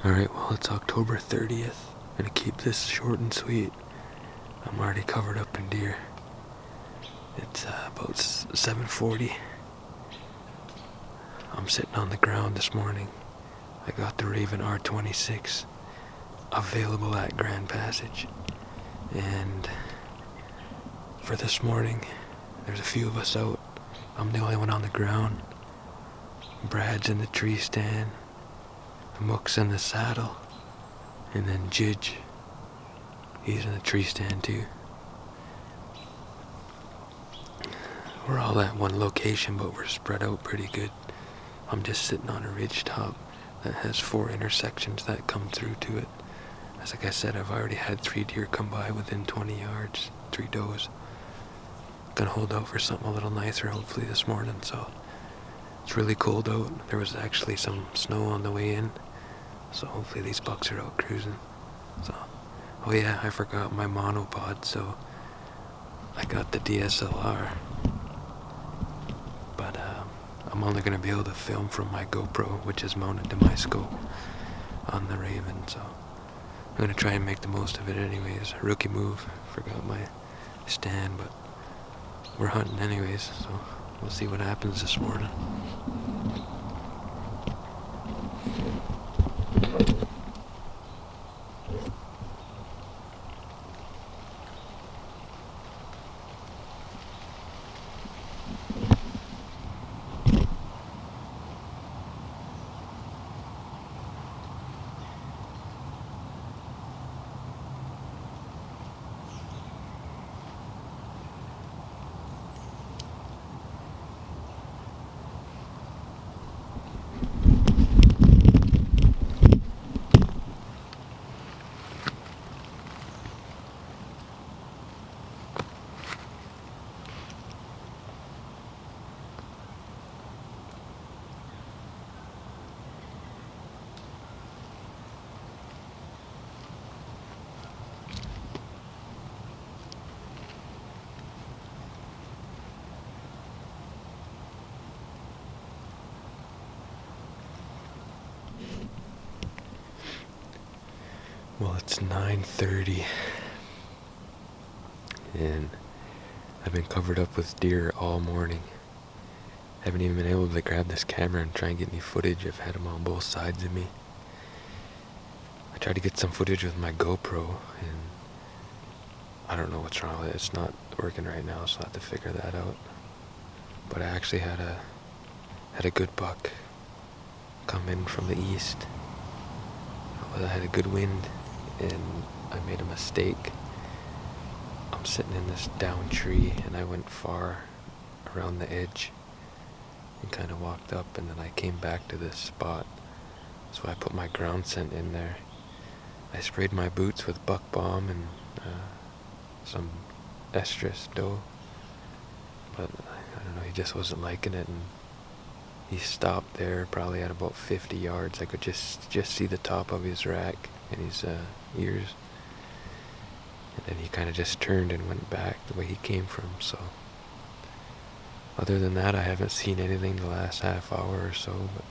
Alright, well, it's October 30th. I'm gonna keep this short and sweet. I'm already covered up in deer. It's about 7:40. I'm sitting on the ground this morning. I got the Raven R26 available at Grand Passage. And for this morning, there's a few of us out. I'm the only one on the ground. Brad's in the tree stand. Mook's in the saddle. And then Jidge, he's in the tree stand too. We're all at one location, but we're spread out pretty good. I'm just sitting on a ridge top that has 4 intersections that come through to it. As like I said, I've already had 3 deer come by within 20 yards, 3 does. Gonna hold out for something a little nicer hopefully this morning, so. It's really cold out. There was actually some snow on the way in, so hopefully these bucks are out cruising. So, oh yeah, I forgot my monopod, so I got the DSLR. But I'm only gonna be able to film from my GoPro, which is mounted to my scope on the Raven, so I'm gonna try and make the most of it anyways. Rookie move, forgot my stand, but we're hunting anyways, so we'll see what happens this morning. Well, it's 9:30, and I've been covered up with deer all morning. Haven't even been able to grab this camera and try and get any footage. I've had them on both sides of me. I tried to get some footage with my GoPro, and I don't know what's wrong with it. It's not working right now, so I have to figure that out. But I actually had a good buck come in from the east. I had a good wind, and I made a mistake. I'm sitting in this down tree, and I went far around the edge and kind of walked up, and then I came back to this spot. So I put my ground scent in there. I sprayed my boots with buck balm and some estrus doe, but I don't know, he just wasn't liking it, and he stopped there probably at about 50 yards. I could just see the top of his rack and his ears. And then he kind of just turned and went back the way he came from, so. Other than that, I haven't seen anything the last half hour or so, but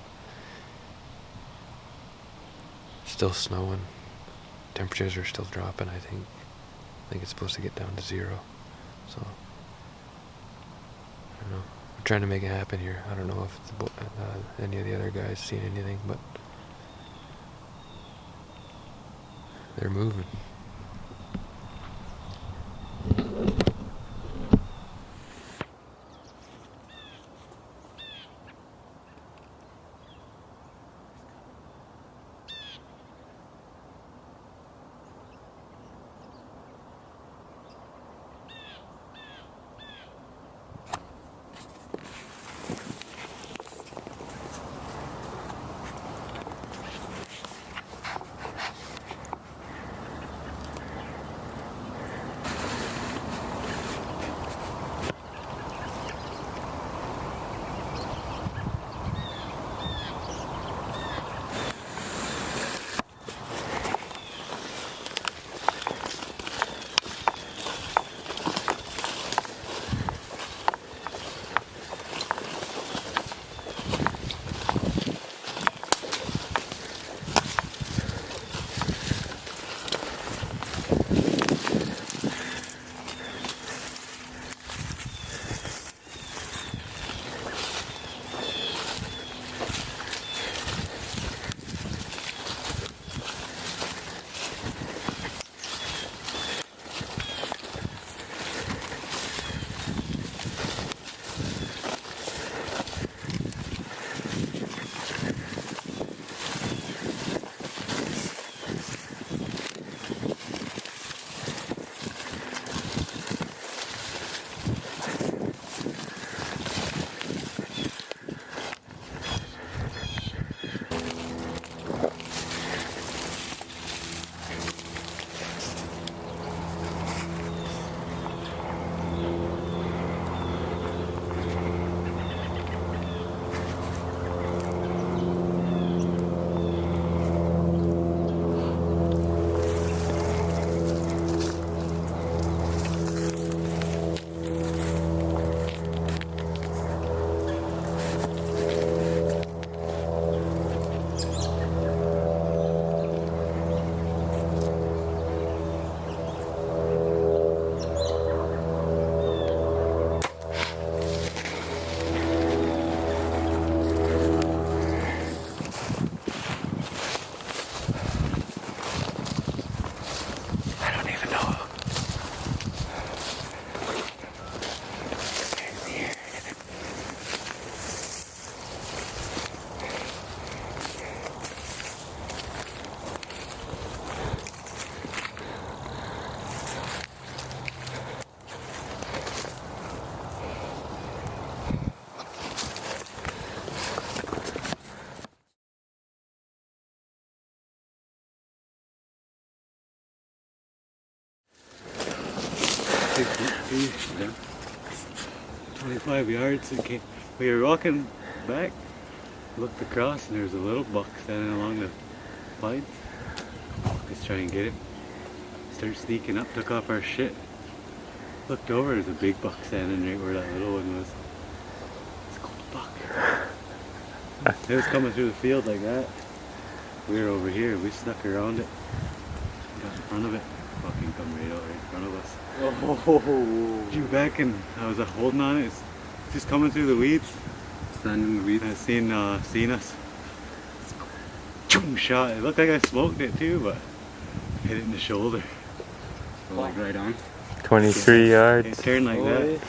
still snowing. Temperatures are still dropping, I think. I think it's supposed to get down to 0, so. I don't know. I'm trying to make it happen here. I don't know if any of the other guys seen anything, but they're moving. Yeah. 25 yards. And we were walking back, looked across, and there was a little buck standing along the line. Let's try and get it. Start sneaking up, took off our shit. Looked over, there's a big buck standing right where that little one was. It's a cold buck. It was coming through the field like that. We were over here, we snuck around it. Got in front of it. Fucking come right out right in front of us. Oh. Drew back and I was holding on it. It's just coming through the weeds. Standing in the weeds. I seen us. Shot. It looked like I smoked it too, but hit it in the shoulder. So like right on. 23 yards. It turned like that.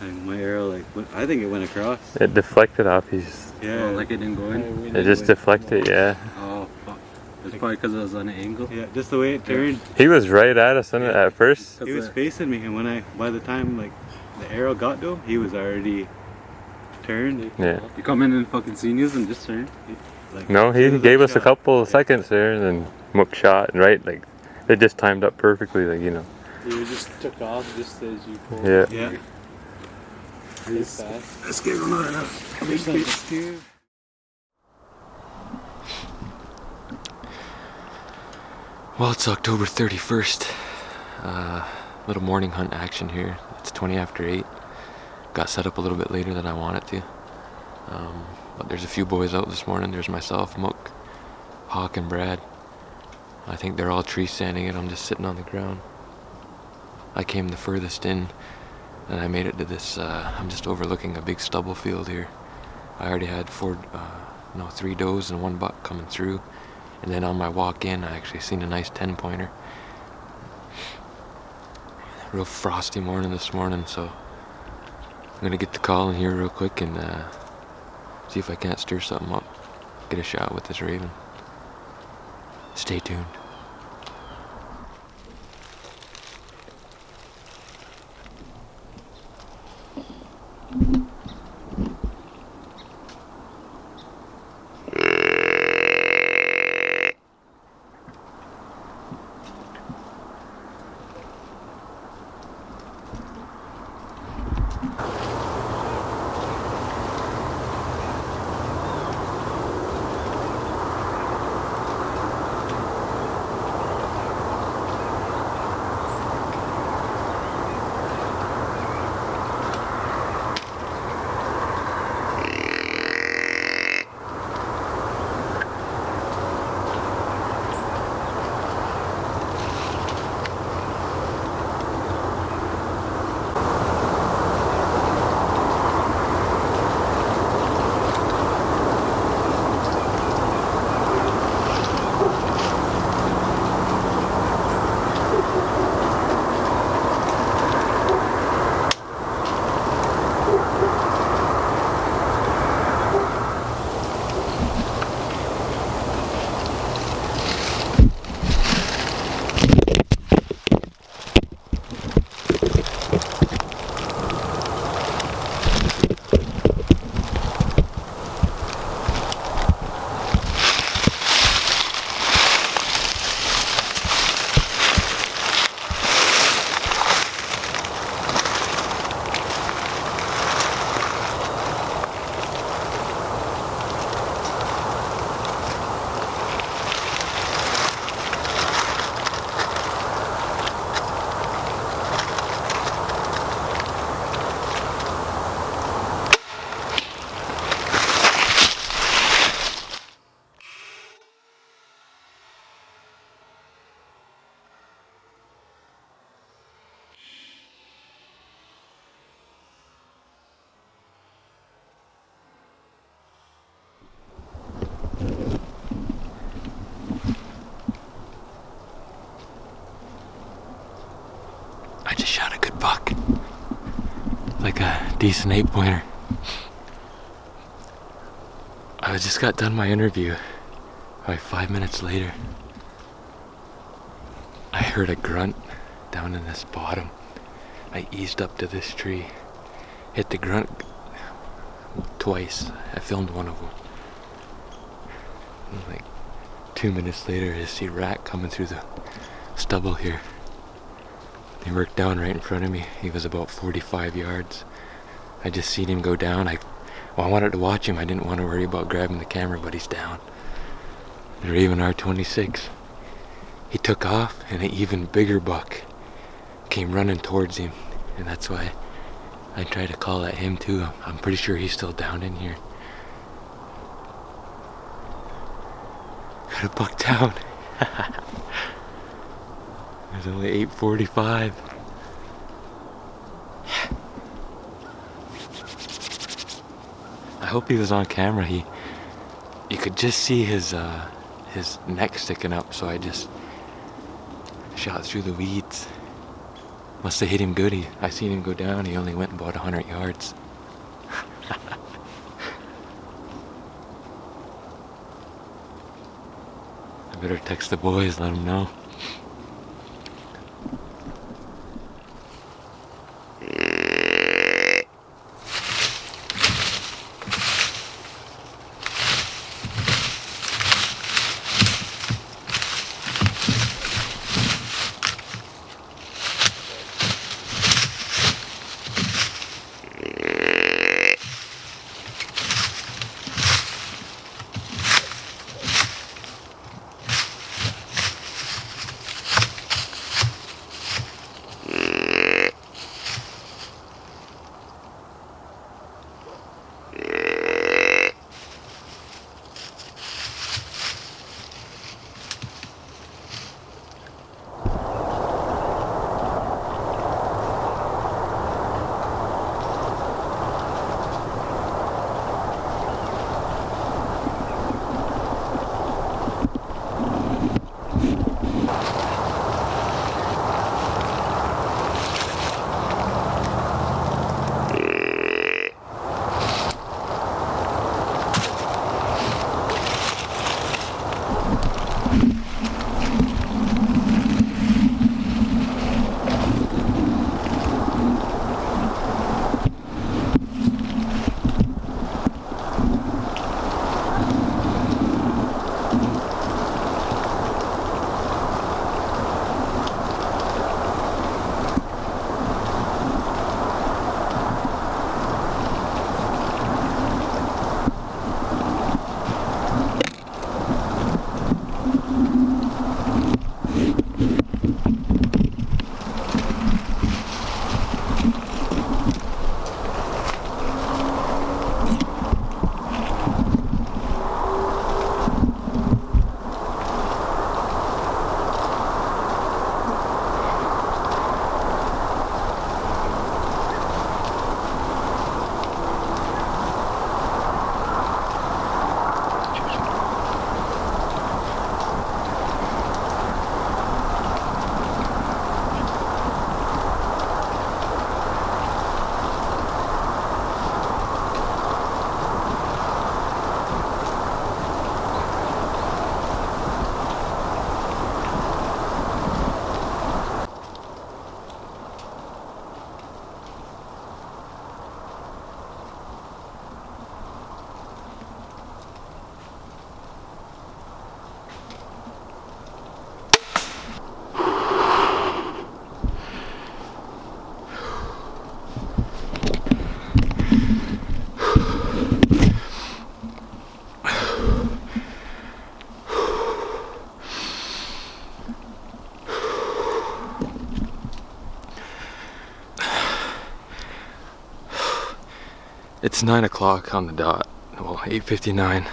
And my arrow, I think it went across. It deflected off his. Yeah. Oh, like it didn't go in? It just deflected, yeah. Oh, fuck. It's probably because it was on an angle. Yeah, just the way it turned. He was right at us at first. He was facing me, and by the time the arrow got to him, he was already turned. Yeah. You come in and fucking seen you and just turned? No, he gave us a couple of seconds there, and then Mook shot, and it just timed up perfectly, You just took off just as you pulled. Yeah. Yeah. Let's give him another big piece too. Well, it's October 31st. Little morning hunt action here. It's 20 after 8. Got set up a little bit later than I wanted to. But there's a few boys out this morning. There's myself, Mook, Hawk, and Brad. I think they're all tree standing and I'm just sitting on the ground. I came the furthest in and I made it to this, I'm just overlooking a big stubble field here. I already had 3 does and 1 buck coming through. And then on my walk in, I actually seen a nice 10-pointer. Real frosty morning this morning, so I'm gonna get the call in here real quick and see if I can't stir something up. Get a shot with this raven. Stay tuned. I just shot a good buck. Like a decent 8-pointer. I just got done my interview. Like 5 minutes later, I heard a grunt down in this bottom. I eased up to this tree, hit the grunt twice. I filmed one of them. And like 2 minutes later, I see a rat coming through the stubble here. He worked down right in front of me. He was about 45 yards. I just seen him go down. I wanted to watch him. I didn't want to worry about grabbing the camera, but he's down. The Raven R26. He took off, and an even bigger buck came running towards him, and that's why I tried to call at him too. I'm pretty sure he's still down in here. Got a buck down. There's only 8:45. I hope he was on camera. You could just see his neck sticking up, so I just shot through the weeds. Must have hit him good. I seen him go down. He only went about 100 yards. I better text the boys, let them know. It's 9 o'clock on the dot. Well, 8:59.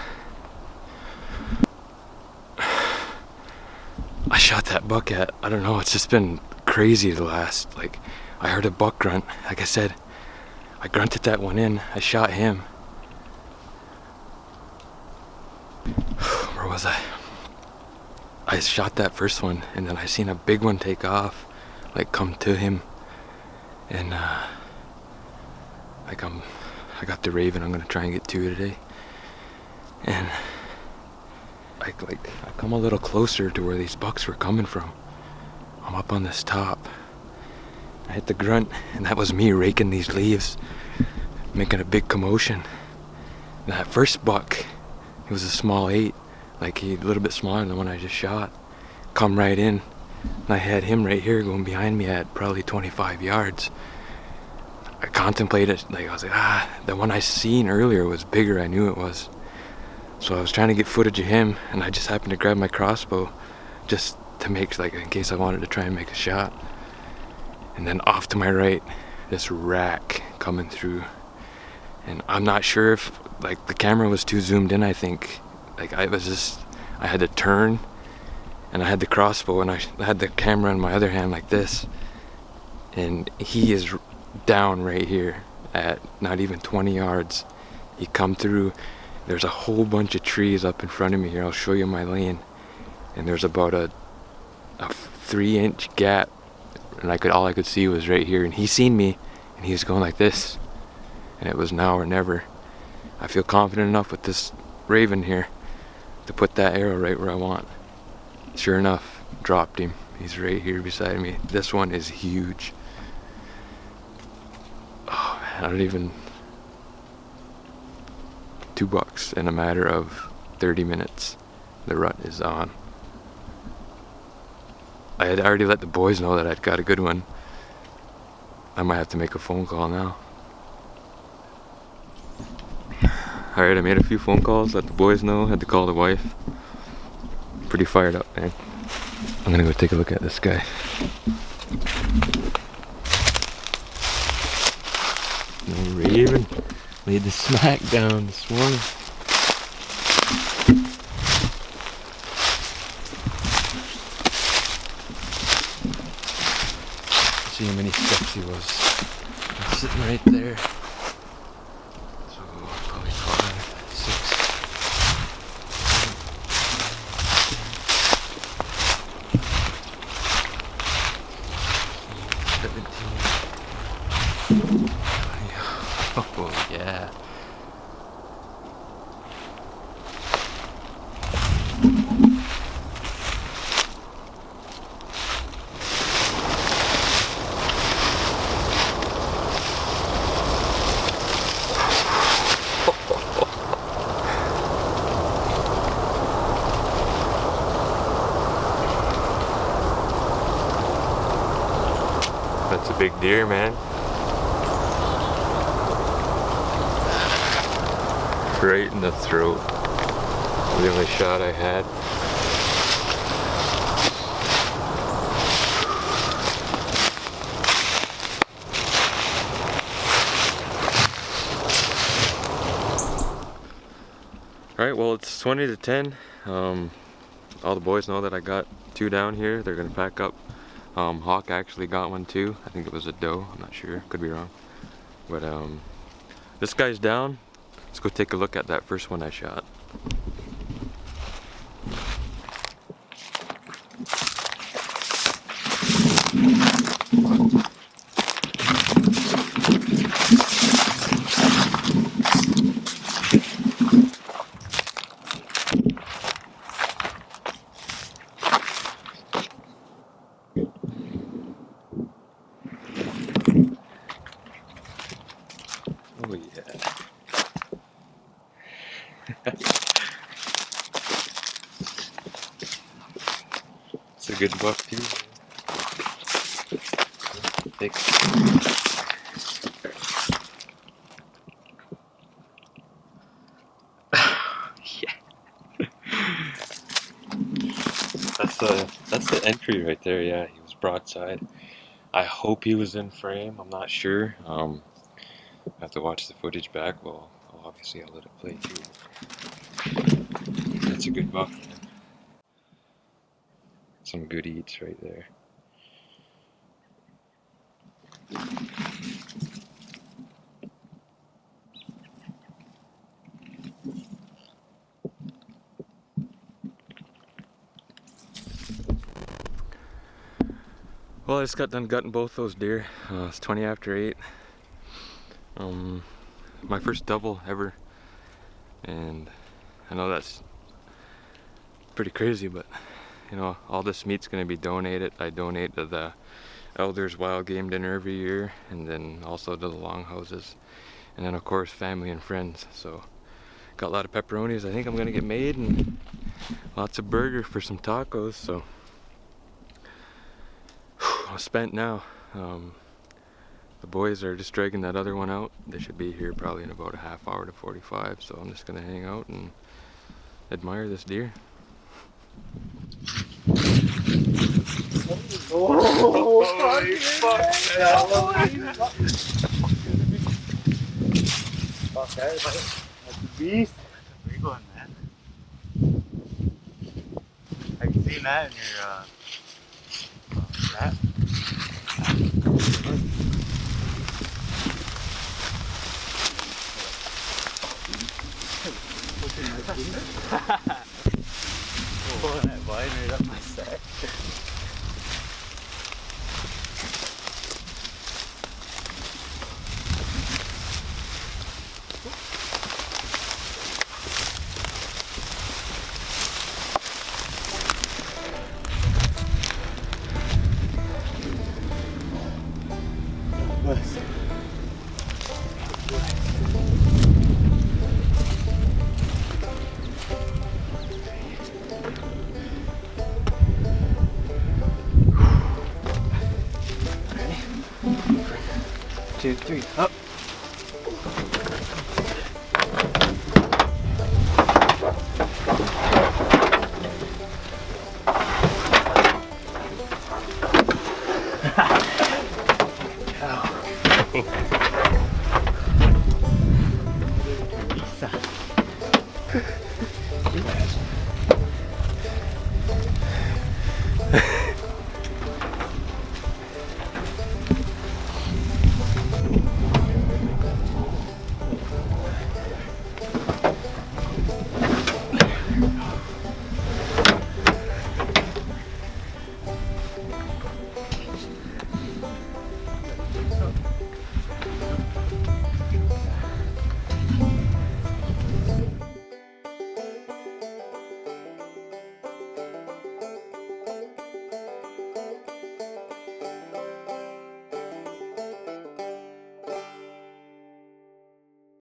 I shot that buck at, I don't know, it's just been crazy the last, I heard a buck grunt. Like I said, I grunted that one in. I shot him. Where was I? I shot that first one, and then I seen a big one take off, come to him. And, I got the Raven. I'm gonna try and get 2 today. And I come a little closer to where these bucks were coming from. I'm up on this top. I hit the grunt, and that was me raking these leaves, making a big commotion. And that first buck, he was a small 8, a little bit smaller than the one I just shot. Come right in. And I had him right here going behind me at probably 25 yards. I contemplated, like I was like, the one I seen earlier was bigger, I knew it was. So I was trying to get footage of him, and I just happened to grab my crossbow just to make, like, in case I wanted to try and make a shot. And then off to my right, this rack coming through. And I'm not sure if, like, the camera was too zoomed in, I think. Like, I had to turn, and I had the crossbow, and I had the camera in my other hand like this. And he is down right here at not even 20 yards. He come through. There's a whole bunch of trees up in front of me here. I'll show you my lane. And there's about a 3-inch gap, and all I could see was right here. And he seen me, and he was going like this. And it was now or never. I feel confident enough with this raven here to put that arrow right where I want. Sure enough, dropped him. He's right here beside me. This one is huge. Oh man, I don't even... $2 in a matter of 30 minutes. The rut is on. I had already let the boys know that I'd got a good one. I might have to make a phone call now. Alright, I made a few phone calls, let the boys know, had to call the wife. Pretty fired up, man. I'm gonna go take a look at this guy. No raven. Laid the smack down this morning. See how many steps he was. He's sitting right there. So probably 5, 6, 17. Oh yeah. That's a big deer, man. Right in the throat. The only shot I had. Alright, well, it's 20 to 10. All the boys know that I got 2 down here. They're gonna pack up. Hawk actually got one too. I think it was a doe. I'm not sure. Could be wrong. But this guy's down. Let's go take a look at that first one I shot. Oh yeah. It's a good buck too. Thick. Yeah. That's the entry right there. Yeah, he was broadside. I hope he was in frame. I'm not sure. I have to watch the footage back. Well, obviously I'll let it play too. That's a good buck, man. Some good eats right there. Well, I just got done gutting both those deer. It's 20 after 8. My first double ever, and I know that's pretty crazy, but you know, all this meat's gonna be donated. I donate to the Elders Wild Game Dinner every year, and then also to the longhouses, and then of course family and friends. So got a lot of pepperonis I think I'm gonna get made, and lots of burger for some tacos. So all spent now. The boys are just dragging that other one out. They should be here probably in about a half hour to 45, so I'm just gonna hang out and admire this deer. Holy fuck! That's a beast. Big one, man. Have you seen that in your map? Pulling that vine right up my sack. West. 2, 3, up. Cow.